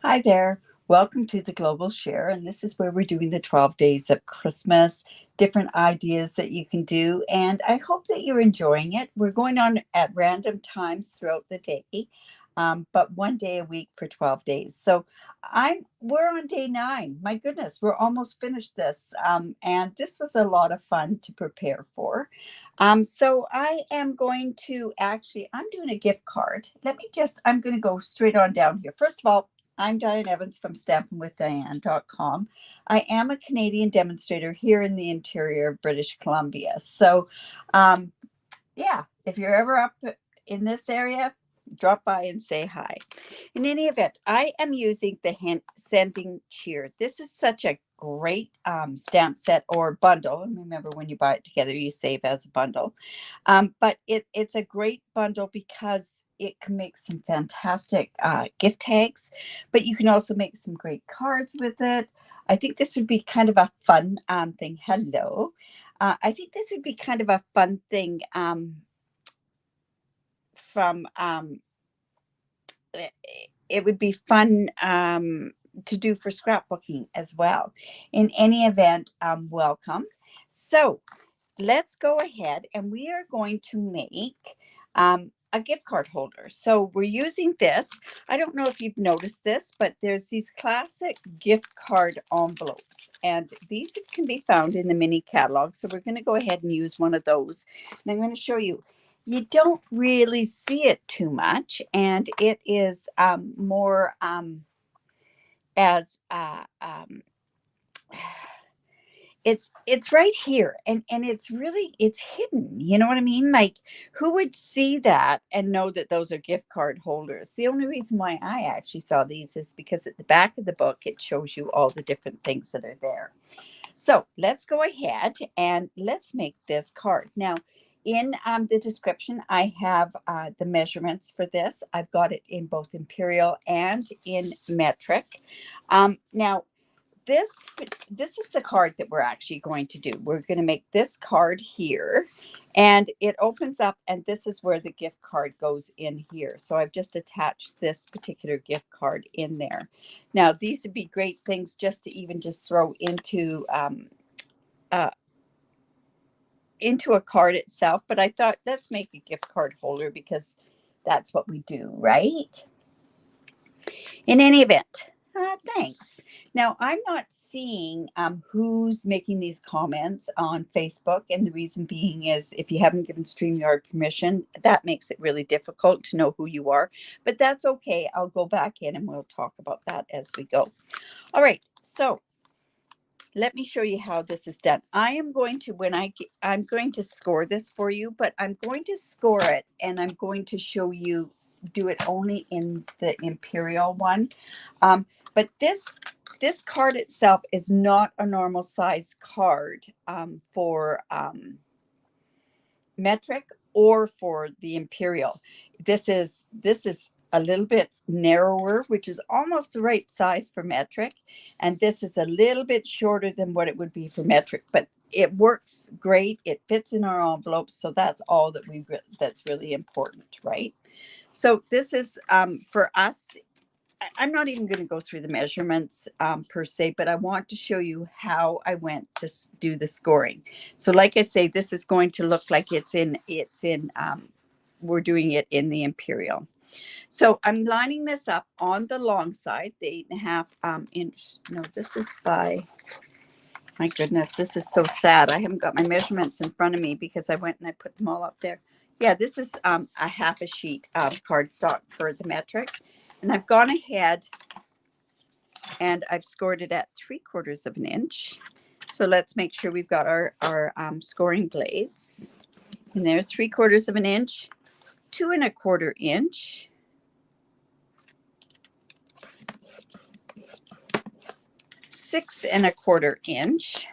Hi there. Welcome to the Global Share, and this is where we're doing the 12 days of Christmas, different ideas that you can do, and I hope that you're enjoying it. We're going on at random times throughout the day, but one day a week for 12 days. So we're on day 9. My goodness, we're almost finished this, and this was a lot of fun to prepare for. So I am going to I'm doing a gift card. I'm going to go straight on down here. First of all, I'm Diane Evans from stampinwithdiane.com. I am a Canadian demonstrator here in the interior of British Columbia. So, um, yeah, if you're ever up in this area, drop by and say hi. In any event, I am using the hand sending cheer. This is such a great stamp set or bundle. And remember, when you buy it together, you save as a bundle. But it's a great bundle because it can make some fantastic gift tags, but you can also make some great cards with it. I think this would be kind of a fun thing. Hello. I think this would be kind of a fun thing from it would be fun to do for scrapbooking as well. In any event, welcome. So let's go ahead and we are going to make a gift card holder. So we're using this. I don't know if you've noticed this, but there's these classic gift card envelopes, and these can be found in the mini catalog. So we're going to go ahead and use one of those. And I'm going to show you. You don't really see it too much, and it is more as it's right here, and it's hidden. You know what I mean? Like, who would see that and know that those are gift card holders? The only reason why I actually saw these is because at the back of the book it shows you all the different things that are there. So let's go ahead and let's make this card. Now, in the description, I have the measurements for this. I've got it in both imperial and in metric. Now, this this is the card that we're actually going to do. We're going to make this card here, and it opens up, and this is where the gift card goes in here. So I've just attached this particular gift card in there. Now, these would be great things just to even just throw uh, into a card itself, but I thought let's make a gift card holder because that's what we do, right? In any event, thanks. Now, I'm not seeing who's making these comments on Facebook. And the reason being is if you haven't given StreamYard permission, that makes it really difficult to know who you are. But that's okay. I'll go back in and we'll talk about that as we go. All right. So let me show you how this is done. I am going to, I'm going to score this for you, but I'm going to score it and I'm going to show you do it only in the imperial one. But this card itself is not a normal size card for metric or for the imperial. This is a little bit narrower, which is almost the right size for metric, and this is a little bit shorter than what it would be for metric, but it works great. It fits in our envelopes, so that's all that that's really important, right? So this is for us. I'm not even going to go through the measurements per se, but I want to show you how I went to do the scoring. So like I say, this is going to look like we're doing it in the imperial. So I'm lining this up on the long side, the 8.5 inch. No, this is my goodness, this is so sad. I haven't got my measurements in front of me because I went and I put them all up there. Yeah, this is a half a sheet of cardstock for the metric. And I've gone ahead and I've scored it at 3/4 of an inch. So let's make sure we've got our scoring blades. And there, 3/4 of an inch, 2 1/4 inch, 6 1/4 inch.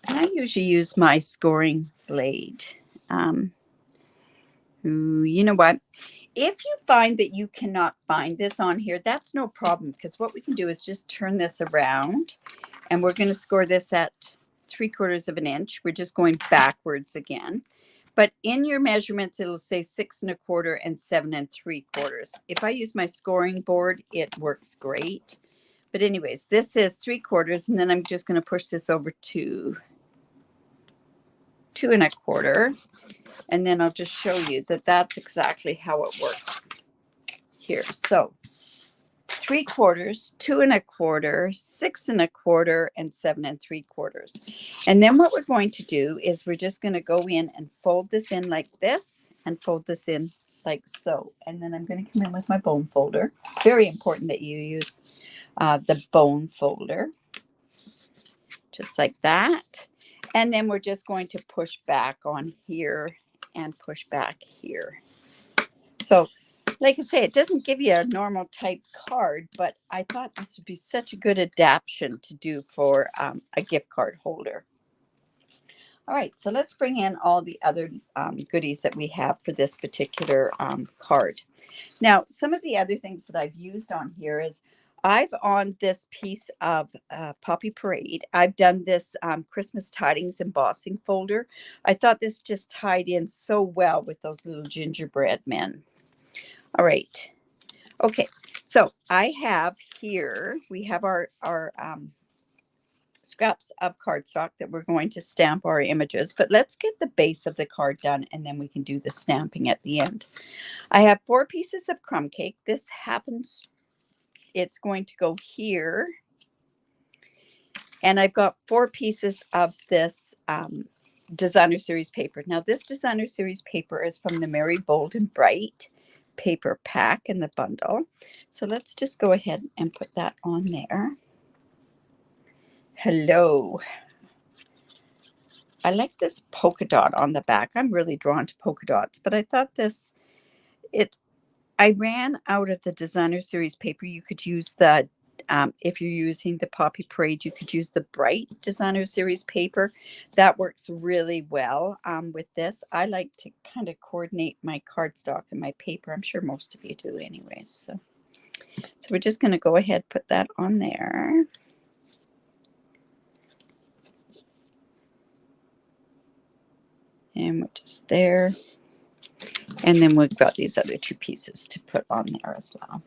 And I usually use my scoring blade. You know what? If you find that you cannot find this on here, that's no problem, because what we can do is just turn this around and we're going to score this at 3/4 of an inch. We're just going backwards again. But in your measurements, it'll say 6 1/4 and 7 3/4. If I use my scoring board, it works great. But anyways, this is 3/4, and then I'm just going to push this over to 2 1/4. And then I'll just show you that that's exactly how it works here. So 3/4, 2 1/4, 6 1/4, and 7 3/4. And then what we're going to do is we're just going to go in and fold this in like this and fold this in like so. And then I'm going to come in with my bone folder. Very important that you use the bone folder, just like that. And then we're just going to push back on here and push back here. So like I say, it doesn't give you a normal type card, but I thought this would be such a good adaptation to do for a gift card holder. All right, so let's bring in all the other goodies that we have for this particular card. Now, some of the other things that I've used on here is I've on this piece of Poppy Parade, I've done this Christmas Tidings embossing folder. I thought this just tied in so well with those little gingerbread men. All right. Okay. So I have here, we have our scraps of cardstock that we're going to stamp our images, but let's get the base of the card done and then we can do the stamping at the end. I have 4 pieces of crumb cake. This happens, it's going to go here. And I've got 4 pieces of this designer series paper. Now this designer series paper is from the Merry Bold and Bright paper pack in the bundle. So let's just go ahead and put that on there. Hello. I like this polka dot on the back. I'm really drawn to polka dots, but I thought this, I ran out of the designer series paper. You could use the, if you're using the Poppy Parade, you could use the Bright designer series paper. That works really well with this. I like to kind of coordinate my cardstock and my paper. I'm sure most of you do anyways. So we're just going to go ahead, put that on there. And we're just there. And then we've got these other 2 pieces to put on there as well.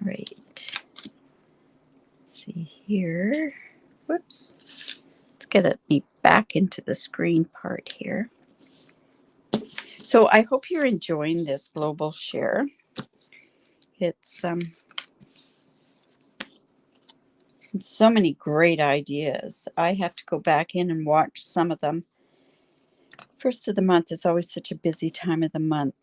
Right. Let's see here. Whoops. Let's get me back into the screen part here. So I hope you're enjoying this global share. It's so many great ideas. I have to go back in and watch some of them. First of the month is always such a busy time of the month.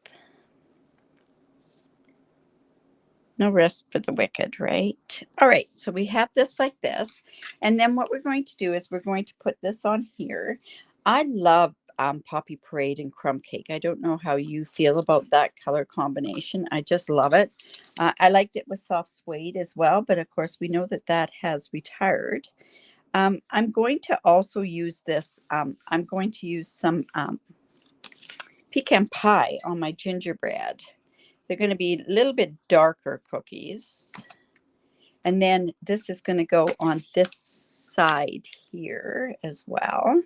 No rest for the wicked, right? All right, so we have this like this. And then what we're going to do is we're going to put this on here. I love Poppy Parade and Crumb Cake. I don't know how you feel about that color combination. I just love it. I liked it with soft suede as well, but of course we know that that has retired. I'm going to also use this. I'm going to use some pecan pie on my gingerbread. They're going to be a little bit darker cookies. And then this is going to go on this side here as well.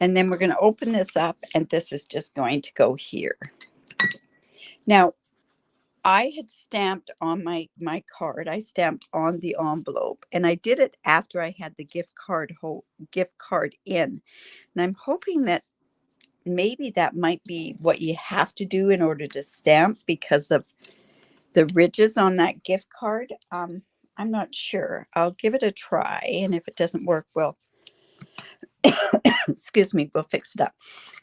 And then we're going to open this up, and this is just going to go here. Now, I had stamped on my card. I stamped on the envelope, and I did it after I had the gift card in. And I'm hoping that maybe that might be what you have to do in order to stamp because of the ridges on that gift card. I'm not sure. I'll give it a try, and if it doesn't work, we'll excuse me, we'll fix it up.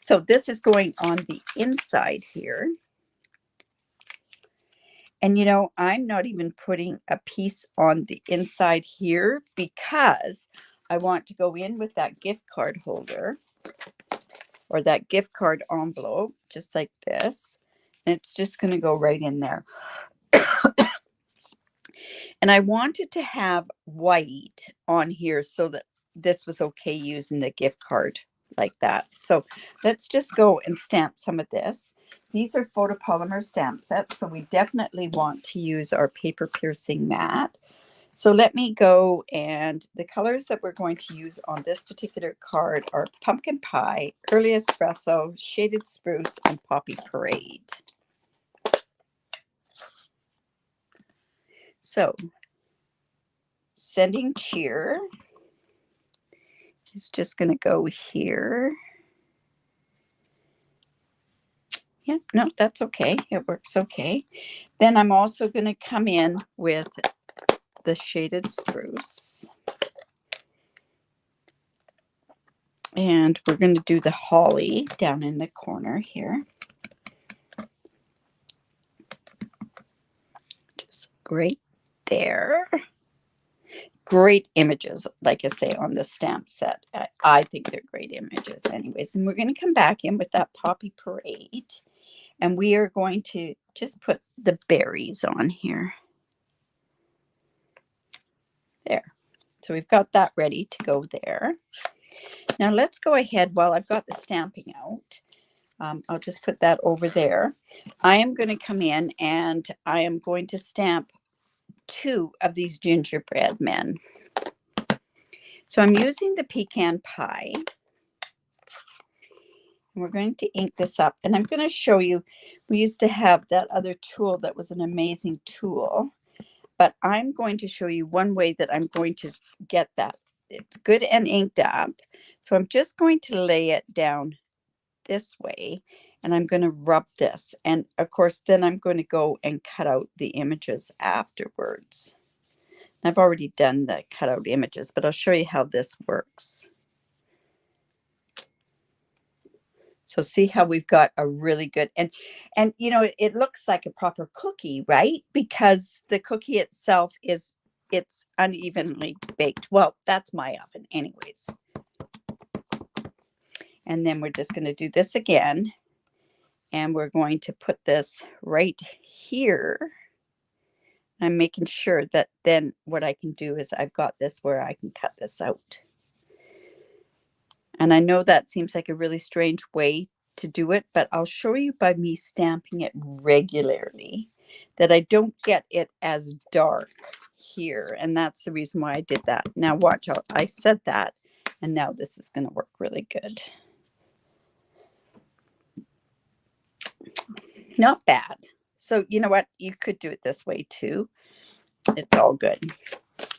So this is going on the inside here. And you know, I'm not even putting a piece on the inside here because I want to go in with that gift card holder or that gift card envelope, just like this. And it's just going to go right in there. And I wanted to have white on here so that this was okay using the gift card like that. So let's just go and stamp some of this. These are photopolymer stamp sets, so we definitely want to use our paper piercing mat. So let me go, and the colors that we're going to use on this particular card are Pumpkin Pie, Early Espresso, Shaded Spruce, and Poppy Parade. So Sending Cheer is just going to go here. Yeah, no, that's okay. It works okay. Then I'm also going to come in with the Shaded Spruce. And we're going to do the holly down in the corner here. Just right there. Great images, like I say, on the stamp set. I think they're great images anyways. And we're going to come back in with that Poppy Parade. And we are going to just put the berries on here. There. So we've got that ready to go there. Now let's go ahead while I've got the stamping out. I'll just put that over there. I am going to come in and I am going to stamp 2 of these gingerbread men. So I'm using the pecan pie. We're going to ink this up, and I'm going to show you, we used to have that other tool that was an amazing tool, but I'm going to show you one way that I'm going to get that. It's good and inked up. So I'm just going to lay it down this way, and I'm going to rub this. And of course, then I'm going to go and cut out the images afterwards. I've already done the cutout images, but I'll show you how this works. So see how we've got a really good, and you know, it looks like a proper cookie, right? Because the cookie itself it's unevenly baked. Well, that's my oven anyways. And then we're just going to do this again. And we're going to put this right here. I'm making sure that then what I can do is I've got this where I can cut this out. And I know that seems like a really strange way to do it, but I'll show you by me stamping it regularly that I don't get it as dark here. And that's the reason why I did that. Now watch out. I said that, and now this is going to work really good. Not bad. So you know what? You could do it this way too. It's all good.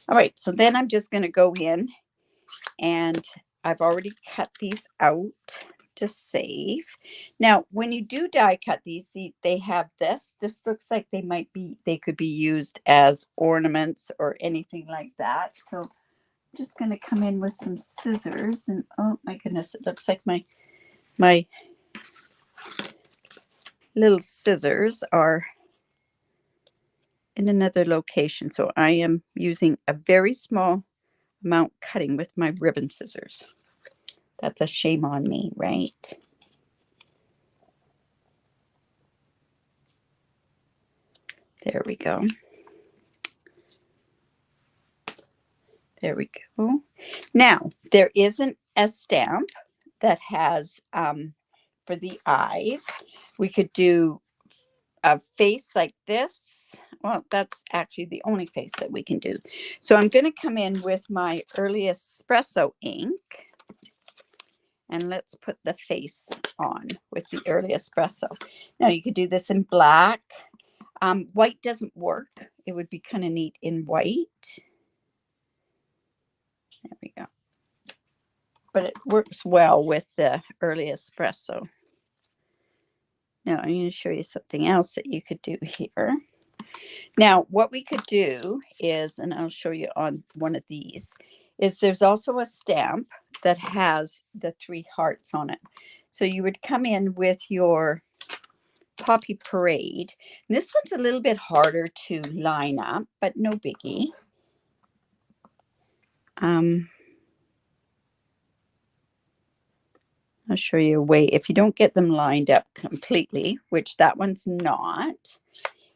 All right. So then I'm just going to go in, and I've already cut these out to save. Now, when you do die cut these, see, they have this. This looks like they could be used as ornaments or anything like that. So I'm just going to come in with some scissors, and oh my goodness, it looks like my little scissors are in another location. So I am using a very small amount cutting with my ribbon scissors. That's a shame on me, right? There we go. There we go. Now, there isn't a stamp that has, for the eyes, we could do a face like this. Well, that's actually the only face that we can do. So I'm going to come in with my Early Espresso ink. And let's put the face on with the Early Espresso. Now, you could do this in black. White doesn't work. It would be kind of neat in white. There we go. But it works well with the Early Espresso. Now, I'm going to show you something else that you could do here. Now, what we could do is, and I'll show you on one of these, is there's also a stamp that has the 3 hearts on it. So you would come in with your Poppy Parade. And this one's a little bit harder to line up, but no biggie. I'll show you a way. If you don't get them lined up completely, which that one's not,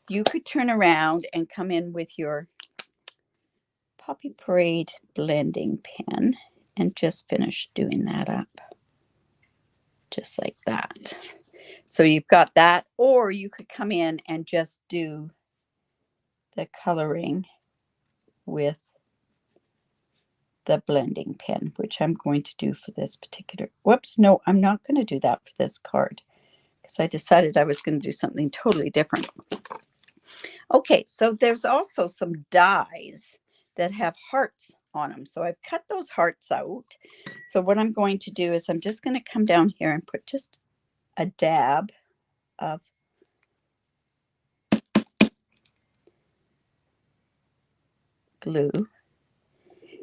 you could turn around and come in with your Poppy Parade blending pen and just finish doing that up. Just like that. So you've got that, or you could come in and just do the coloring with the blending pen, which I'm going to do for this particular, whoops, no, I'm not going to do that for this card because I decided I was going to do something totally different. Okay, so there's also some dies that have hearts on them. So I've cut those hearts out. So what I'm going to do is I'm just going to come down here and put just a dab of glue.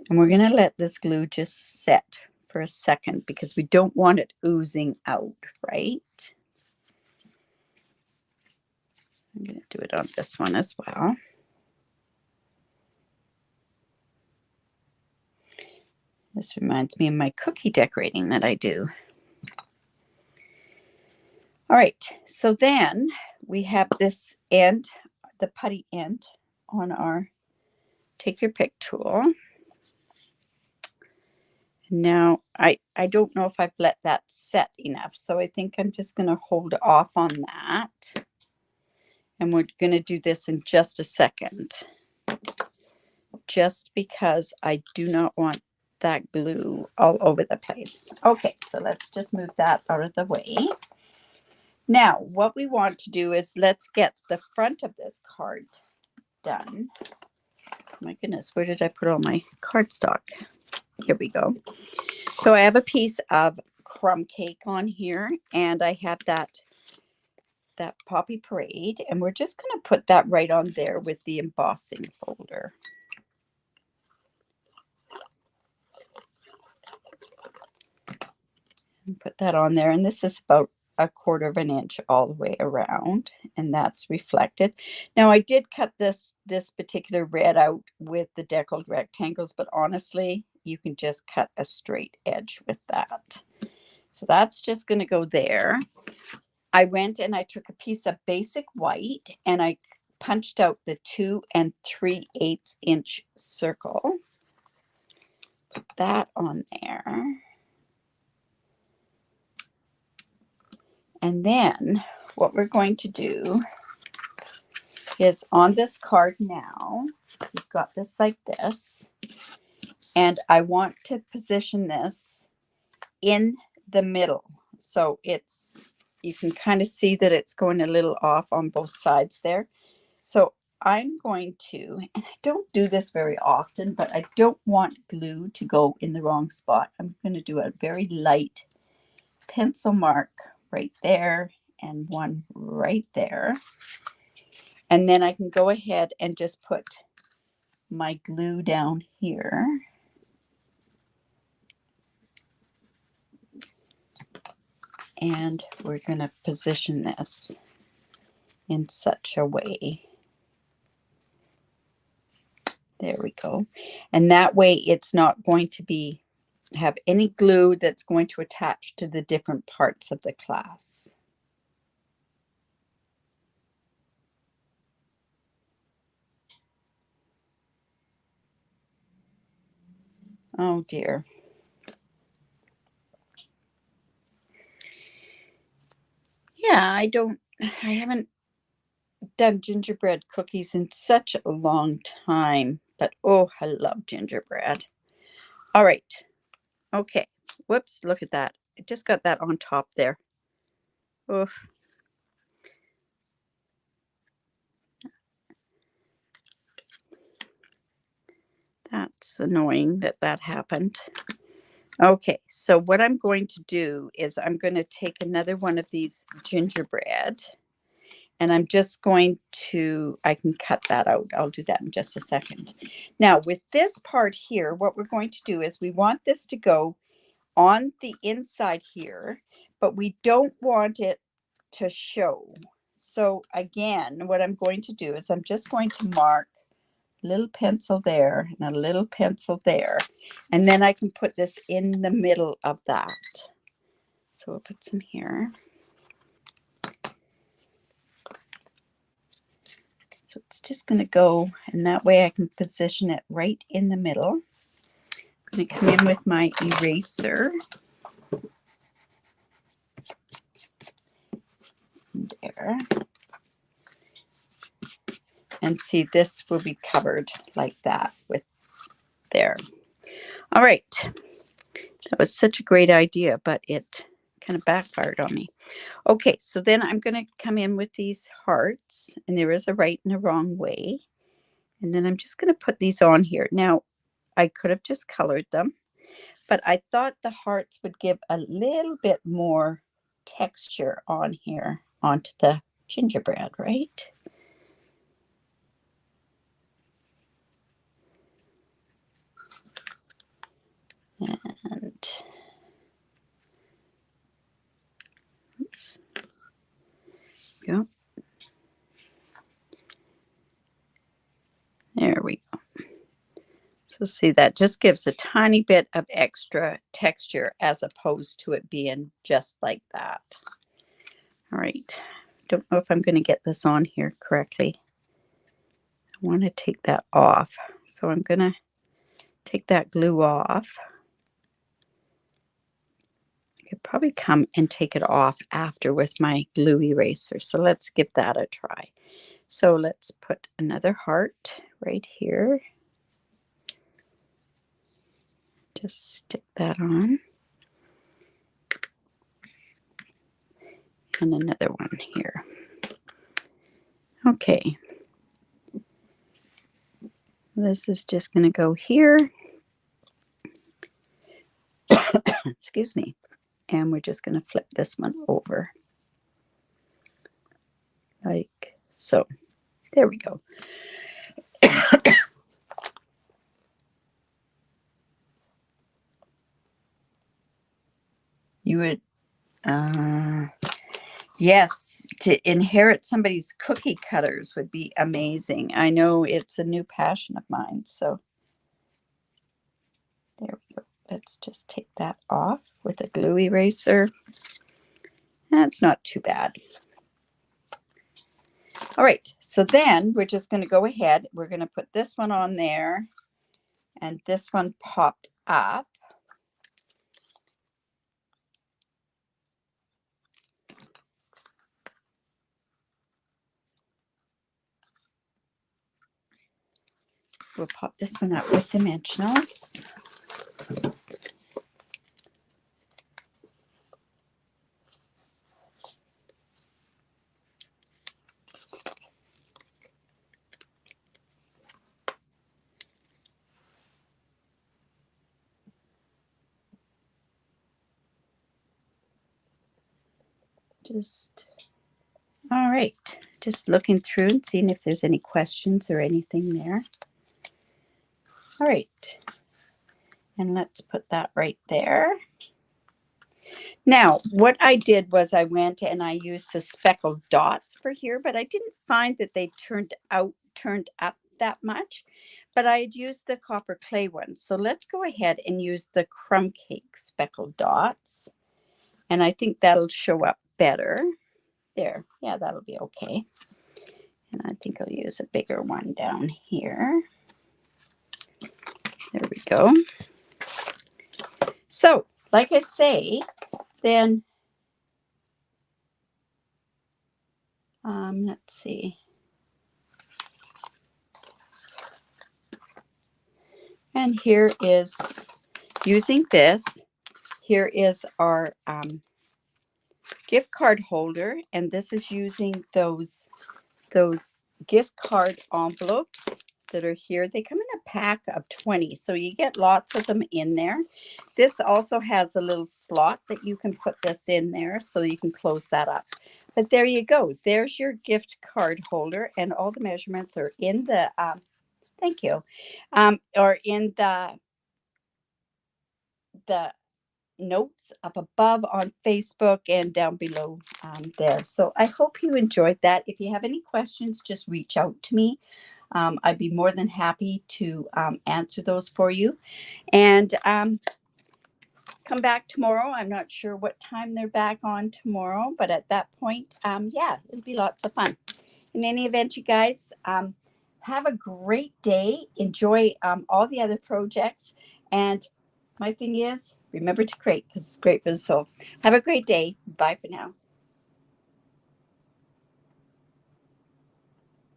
And we're going to let this glue just set for a second because we don't want it oozing out, right? I'm going to do it on this one as well. This reminds me of my cookie decorating that I do. All right, so then we have this end, the putty end on our Take Your Pick tool. Now, I don't know if I've let that set enough, so I think I'm just going to hold off on that. And we're going to do this in just a second, just because I do not want that glue all over the place. Okay, so let's just move that out of the way. Now, what we want to do is let's get the front of this card done. My goodness, where did I put all my cardstock? Here we go. So I have a piece of crumb cake on here, and I have that Poppy Parade, and we're just going to put that right on there with the embossing folder. And put that on there, and this is about 1/4 of an inch all the way around, and that's reflected. Now I did cut this particular red out with the deckled rectangles, but honestly you can just cut a straight edge with that. So that's just going to go there. I went and I took a piece of basic white and I punched out the 2 3/8 inch circle. Put that on there. And then what we're going to do is on this card now, you've got this like this, and I want to position this in the middle. So it's, you can kind of see that it's going a little off on both sides there. So I'm going to, and I don't do this very often, but I don't want glue to go in the wrong spot. I'm going to do a very light pencil mark right there and one right there. And then I can go ahead and just put my glue down here. And we're going to position this in such a way. There we go. And that way it's not going to have any glue that's going to attach to the different parts of the class. Oh dear. Yeah, I haven't done gingerbread cookies in such a long time, but oh, I love gingerbread. All right. Okay. Whoops, look at that. I just got that on top there. Oh. That's annoying that that happened. Okay, so what I'm going to do is I'm going to take another one of these gingerbread, and I'm just going to, I can cut that out. I'll do that in just a second. Now, with this part here, what we're going to do is we want this to go on the inside here, but we don't want it to show. So again, what I'm going to do is I'm just going to mark a little pencil there and a little pencil there, and then I can put this in the middle of that. So we'll put some here. So it's just going to go, and that way I can position it right in the middle. I'm going to come in with my eraser. There. And see, this will be covered like that with there. All right. That was such a great idea, but it kind of backfired on me. Okay, so then I'm going to come in with these hearts, and there is a right and a wrong way. And then I'm just going to put these on here. Now, I could have just colored them, but I thought the hearts would give a little bit more texture on here onto the gingerbread, right? And oops, go. There we go. So see, that just gives a tiny bit of extra texture as opposed to it being just like that. All right. Don't know if I'm going to get this on here correctly. I want to take that off. So I'm going to take that glue off. I could probably come and take it off after with my glue eraser. So let's give that a try. So let's put another heart right here. Just stick that on. And another one here. Okay. This is just going to go here. Excuse me. And we're just going to flip this one over. Like so. There we go. You would, yes, to inherit somebody's cookie cutters would be amazing. I know it's a new passion of mine. So there we go. Let's just take that off with a glue eraser. That's not too bad. All right, so then we're just going to go ahead. We're going to put this one on there, and this one popped up. We'll pop this one up with dimensionals. All right, just looking through and seeing if there's any questions or anything there. All right, and let's put that right there. Now, what I did was I went and I used the speckled dots for here, but I didn't find that they turned up that much, but I had used the copper clay ones. So let's go ahead and use the crumb cake speckled dots. And I think that'll show up better. There, yeah, that'll be okay. And I think I'll use a bigger one down here. There we go. So, like I say, then, let's see. And here is, using this, here is our gift card holder. And this is using those gift card envelopes that are here. They come in a pack of 20, so you get lots of them in there. This also has a little slot that you can put this in there, so you can close that up. But there you go. There's your gift card holder, and all the measurements are in the thank you, or in the notes up above on Facebook and down below there. So I hope you enjoyed that. If you have any questions, just reach out to me. I'd be more than happy to answer those for you. And come back tomorrow. I'm not sure what time they're back on tomorrow, but at that point, yeah, it'll be lots of fun. In any event, you guys, have a great day. Enjoy all the other projects. And my thing is, remember to create, because it's great for the soul. Have a great day. Bye for now.